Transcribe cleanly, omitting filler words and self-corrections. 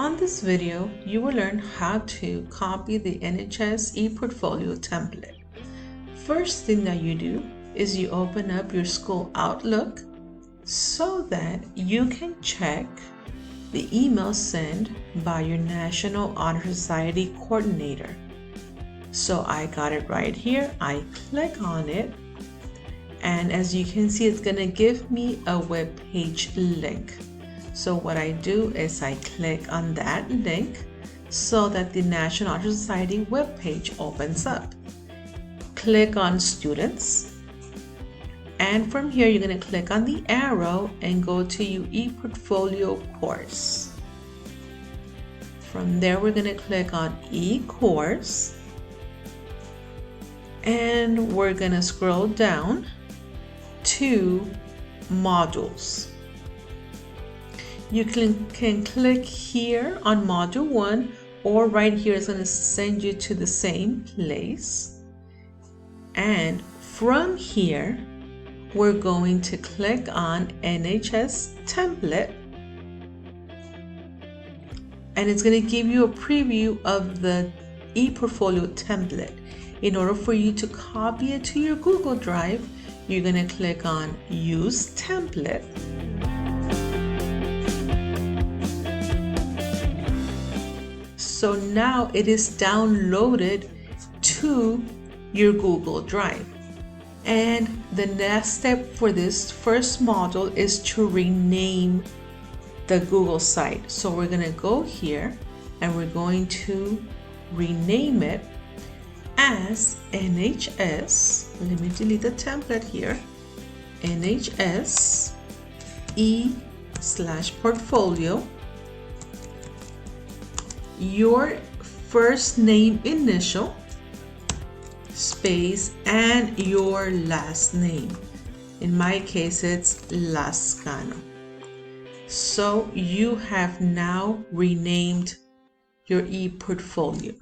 On this video, you will learn how to copy the NHS ePortfolio template. First thing that you do is you open up your school Outlook so that you can check the email sent by your National Honor Society coordinator. So I got it right here. I click on it, and as you can see, it's going to give me a web page link. So what I do is I click on that link so that the National Honor Society webpage opens up. Click on Students, and from here you're going to click on the arrow and go to your ePortfolio course. From there we're going to click on eCourse, and we're going to scroll down to Modules. You can click here on Module 1, or right here is going to send you to the same place. And from here, we're going to click on NHS Template. And it's going to give you a preview of the ePortfolio template. In order for you to copy it to your Google Drive, you're going to click on Use Template. So now it is downloaded to your Google Drive. And the next step for this first module is to rename the Google site. So we're going to go here and we're going to rename it as NHS. Let me delete the template here. NHS e/portfolio. Your first name initial, space, and your last name. In my case, it's Lascano. So you have now renamed your ePortfolio.